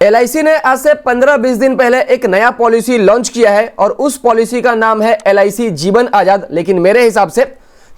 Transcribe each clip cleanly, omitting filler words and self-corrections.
LIC ने आज से 15-20 दिन पहले एक नया पॉलिसी लॉन्च किया है और उस पॉलिसी का नाम है LIC जीवन आजाद। लेकिन मेरे हिसाब से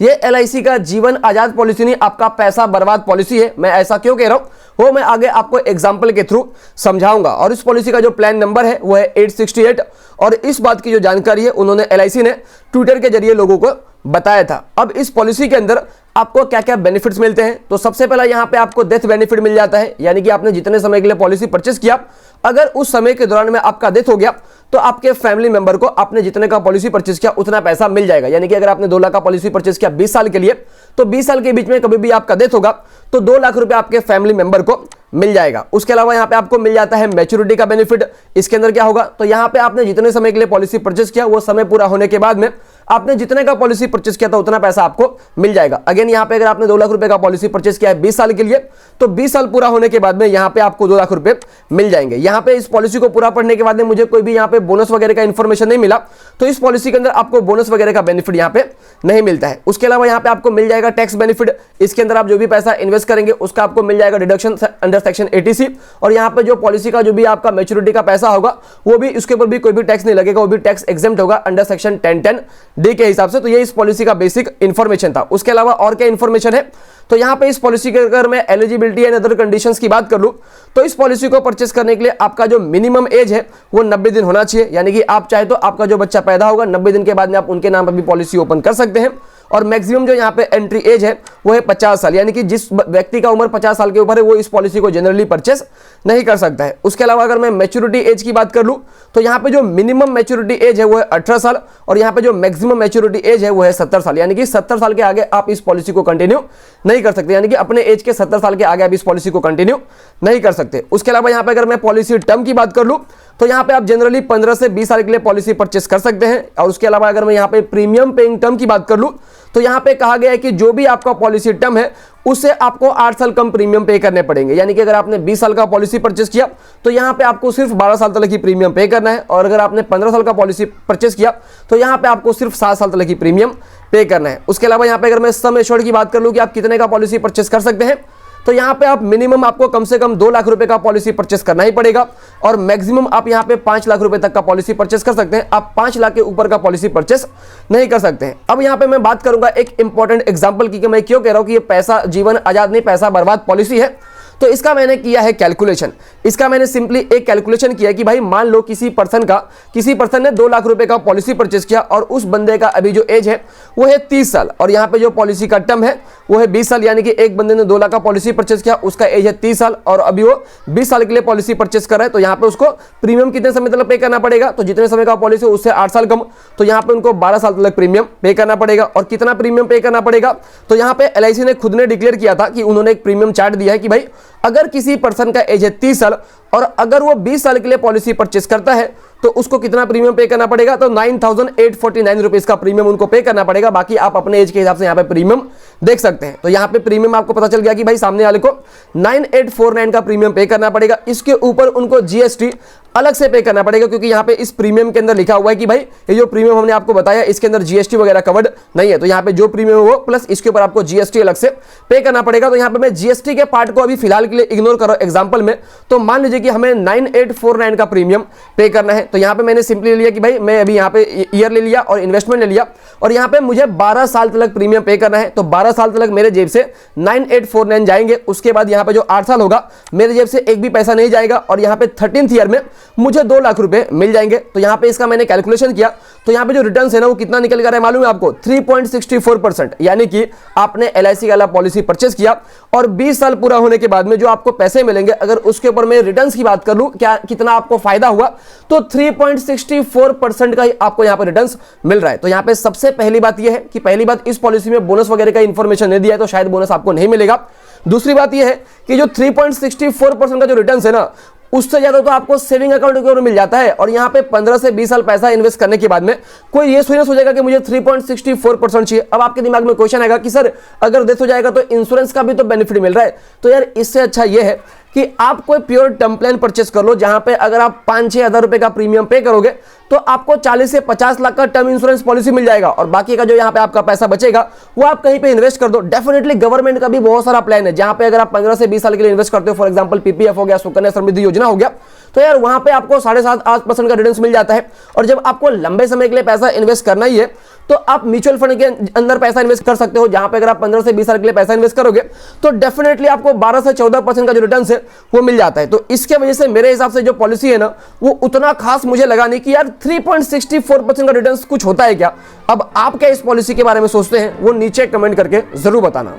ये LIC का जीवन आजाद पॉलिसी नहीं, आपका पैसा बर्बाद पॉलिसी है। मैं ऐसा क्यों कह रहा हूं वो मैं आगे आपको एग्जांपल के थ्रू समझाऊंगा। और इस पॉलिसी का जो प्लान नंबर है वो है 868 और इस बात की जो जानकारी है उन्होंने LIC ने ट्विटर के जरिए लोगों को बताया था। अब इस पॉलिसी के अंदर आपको क्या क्या बेनिफिट्स मिलते हैं, तो सबसे पहला यहां पे आपको डेथ बेनिफिट मिल जाता है, यानी कि आपने जितने समय के लिए पॉलिसी परचेस किया, अगर उस समय के दौरान में आपका डेथ हो गया तो आपके फैमिली मेंबर को आपने जितने का पॉलिसी परचेस किया उतना पैसा मिल जाएगा। यानी कि अगर आपने 2 लाख का पॉलिसी परचेस किया 20 साल के लिए, तो 20 साल के बीच में कभी भी आपका डेथ होगा तो 2 लाख रुपए आपके फैमिली मेंबर को मिल जाएगा। उसके अलावा यहां पे आपको मिल जाता है मैच्योरिटी का बेनिफिट। इसके अंदर क्या होगा, तो यहां पे आपने जितने समय के लिए पॉलिसी परचेस किया वो समय पूरा होने के बाद में आपने जितने का पॉलिसी परचेस किया था उतना पैसा आपको मिल जाएगा। अगेन यहां पे अगर आपने 2 लाख रुपए का पॉलिसी परचेस किया है 20 साल के लिए, तो 20 साल पूरा होने के बाद में यहां पे आपको 2 लाख रुपए मिल जाएंगे। यहां पे इस पॉलिसी को पूरा पढ़ने के बाद में मुझे कोई भी यहां पे बोनस वगैरह का इंफॉर्मेशन नहीं मिला, तो इस पॉलिसी के अंदर आपको बोनस वगैरह का बेनिफिट यहां पे नहीं मिलता है। उसके अलावा यहां पे आपको मिल जाएगा टैक्स बेनिफिट। इसके अंदर आप जो भी पैसा इन्वेस्ट करेंगे उसका आपको मिल जाएगा डिडक्शन अंडर सेक्शन 80C। और यहां पे जो पॉलिसी का जो भी आपका मैच्योरिटी का पैसा होगा वो भी उसके ऊपर भी कोई भी टैक्स नहीं लगेगा, वो भी टैक्स एग्जेम्प्ट होगा अंडर सेक्शन 1010D के हिसाब से। तो ये इस पॉलिसी का बेसिक इंफॉर्मेशन था। उसके अलावा और क्या इंफॉर्मेशन है, तो यहां पे इस पॉलिसी के अगर मैं एलिजिबिलिटी एंड अदर कंडीशंस की बात कर लूं तो इस पॉलिसी को परचेस करने के लिए आपका जो मिनिमम एज है वो 90 दिन होना चाहिए। यानी कि आप चाहे तो आपका जो बच्चा पैदा होगा 90 दिन के बाद में आप उनके नाम पर भी पॉलिसी ओपन कर सकते हैं। और मैक्सिमम जो यहाँ पे एंट्री एज है वो है 50 साल, यानी कि जिस व्यक्ति का उम्र 50 साल के ऊपर है वो इस पॉलिसी को जनरली परचेस नहीं कर सकता है। उसके अलावा अगर मैं मैच्योरिटी एज की बात कर लूं तो यहाँ पे जो मिनिमम मैच्योरिटी एज है वो है 18 साल और यहाँ पे जो मैक्सिमम मैच्योरिटी एज है वो है 70 साल। यानी कि 70 साल के आगे आप इस पॉलिसी को कंटिन्यू नहीं कर सकते, यानी कि अपने एज के 70 साल के आगे आप इस पॉलिसी को कंटिन्यू नहीं कर सकते। उसके अलावा यहाँ पे अगर मैं पॉलिसी टर्म की बात कर लूं तो यहाँ पे आप जनरली 15 से 20 साल के लिए पॉलिसी परचेस कर सकते हैं। और उसके अलावा अगर मैं यहाँ पे प्रीमियम पेइंग टर्म की बात कर लूं तो यहाँ पे कहा गया है कि जो भी आपका पॉलिसी टर्म है उससे आपको 8 साल कम प्रीमियम पे करने पड़ेंगे। यानी कि अगर आपने 20 साल का पॉलिसी परचेस किया तो यहाँ पे आपको सिर्फ 12 साल तक की प्रीमियम पे करना है, और अगर आपने 15 साल का पॉलिसी परचेस किया तो यहाँ पे आपको सिर्फ 7 साल तक की प्रीमियम पे करना है। उसके अलावा यहाँ पे अगर मैं सम एश्योर्ड की बात कर लूँ कि आप कितने का पॉलिसी परचेस कर सकते हैं, तो यहाँ पे आप मिनिमम आपको कम से कम 2 लाख रुपए का पॉलिसी परचेस करना ही पड़ेगा और मैक्सिमम आप यहाँ पे 5 लाख रुपए तक का पॉलिसी परचेस कर सकते हैं। आप 5 लाख के ऊपर का पॉलिसी परचेस नहीं कर सकते हैं। अब यहाँ पे मैं बात करूंगा एक इंपॉर्टेंट एग्जांपल की कि मैं क्यों कह रहा हूं कि ये पैसा जीवन आजाद नहीं पैसा बर्बाद पॉलिसी है। तो इसका मैंने किया है कैलकुलेशन। इसका मैंने सिंपली एक कैलकुलेशन किया कि भाई मान लो किसी पर्सन ने 2 लाख रुपए का पॉलिसी परचेस किया और उस बंदे का अभी जो एज है वो है 30 साल और यहाँ पे जो पॉलिसी का टर्म है वो है 20 साल। यानी कि एक बंदे ने 2 लाख का पॉलिसी परचेस किया, उसका एज है 30 साल और अभी वो 20 साल के लिए पॉलिसी परचेस कर रहा है। तो यहाँ पे उसको प्रीमियम कितने समय तक पे करना पड़ेगा, तो जितने समय का पॉलिसी उससे 8 साल कम, तो यहाँ पे उनको 12 साल तक प्रीमियम पे करना पड़ेगा। और कितना प्रीमियम पे करना पड़ेगा, तो यहाँ पे LIC ने खुद ने डिक्लेयर किया था कि उन्होंने एक प्रीमियम चार्ट दिया है कि भाई अगर किसी पर्सन का एज है 30 साल और अगर वो 20 साल के लिए पॉलिसी परचेस करता है तो उसको कितना प्रीमियम पे करना पड़ेगा, तो 9,849 रुपीज का प्रीमियम उनको पे करना पड़ेगा। बाकी आप अपने एज के हिसाब से यहाँ पे प्रीमियम देख सकते हैं। तो यहाँ पे प्रीमियम आपको पता चल गया कि भाई सामने वाले को 9,849 का प्रीमियम पे करना पड़ेगा। इसके ऊपर उनको GST अलग से पे करना पड़ेगा, क्योंकि यहाँ पे इस प्रीमियम के अंदर लिखा हुआ है कि भाई ये जो प्रीमियम हमने आपको बताया इसके अंदर GST वगैरह कवर्ड नहीं है। तो यहाँ पे जो प्रीमियम है वो प्लस इसके ऊपर आपको GST अलग से पे करना पड़ेगा। तो यहाँ पे मैं GST के पार्ट को अभी फिलहाल के लिए इग्नोर करो एग्जाम्पल में। तो मान लीजिए कि हमें 9,849 का प्रीमियम पे करना है, तो यहाँ पे मैंने सिंपली लिया कि भाई मैं अभी यहाँ पे ईयर ले लिया और इन्वेस्टमेंट ले लिया और यहाँ पे मुझे 12 साल तक प्रीमियम पे करना है। तो 12 साल तक मेरे जेब से 9,849 जाएंगे। उसके बाद यहाँ पे जो 8 साल होगा मेरे जेब से एक भी पैसा नहीं जाएगा और यहाँ पे 13th ईयर में मुझे 2 लाख रुपए मिल जाएंगे। तो यहाँ पे इसका मैंने कैलकुलेशन किया तो यहाँ पे जो रिटर्न है ना वो कितना निकल कर रहा है मालूम है आपको, 3.64%। यानी कि आपने LIC वाला पॉलिसी परचेस किया और 20 साल पूरा होने के बाद में जो आपको पैसे मिलेंगे, अगर उसके ऊपर मैं रिटर्न्स की बात कर लूं क्या कितना आपको फायदा हुआ, तो 3.64% का ही आपको यहाँ पे रिटर्न्स मिल रहा है। तो यहाँ पे सबसे पहली बात यह है कि पहली बात इस पॉलिसी में बोनस वगैरह का इंफॉर्मेशन नहीं दिया है तो शायद बोनस आपको नहीं मिलेगा। दूसरी बात यह है कि जो 3.64% का जो रिटर्न्स है ना उससे ज्यादा तो आपको सेविंग अकाउंट के ऊपर मिल जाता है। और यहाँ पे 15 से 20 साल पैसा इन्वेस्ट करने के बाद में कोई ये सोचेगा कि मुझे 3.64% चाहिए। अब आपके दिमाग में क्वेश्चन आएगा कि सर अगर डेथ हो जाएगा तो इंश्योरेंस का भी तो बेनिफिट मिल रहा है। तो यार इससे अच्छा ये है कि आप कोई प्योर टर्म प्लान परचेस कर लो, जहां पे अगर आप 5-6 हज़ार रुपए का प्रीमियम पे करोगे तो आपको 40 से 50 लाख का टर्म इंश्योरेंस पॉलिसी मिल जाएगा, और बाकी का जो यहाँ पे आपका पैसा बचेगा वो आप कहीं पे इन्वेस्ट कर दो। डेफिनेटली गवर्नमेंट का भी बहुत सारा प्लान है, जहां पे अगर आप 15 से 20 साल के लिए इन्वेस्ट करते हो, फॉर एग्जांपल पीपीएफ हो गया, सुकन्या समृद्धि योजना हो गया, तो यार वहां पे आपको 7.5-8% का रिटर्न मिल जाता है। और जब आपको लंबे समय के लिए पैसा इन्वेस्ट करना ही है तो आप म्यूचुअल फंड के अंदर पैसा इन्वेस्ट कर सकते हो, जहां पे अगर आप 15 से 20 साल के लिए पैसा इन्वेस्ट करोगे तो डेफिनेटली आपको 12 से 14% का जो रिटर्न है वो मिल जाता है। तो इसके वजह से मेरे हिसाब से जो पॉलिसी है ना वो उतना खास मुझे लगा नहीं कि यार 3.64% का रिटर्न कुछ होता है क्या। अब आप क्या इस पॉलिसी के बारे में सोचते हैं वो नीचे कमेंट करके जरूर बताना।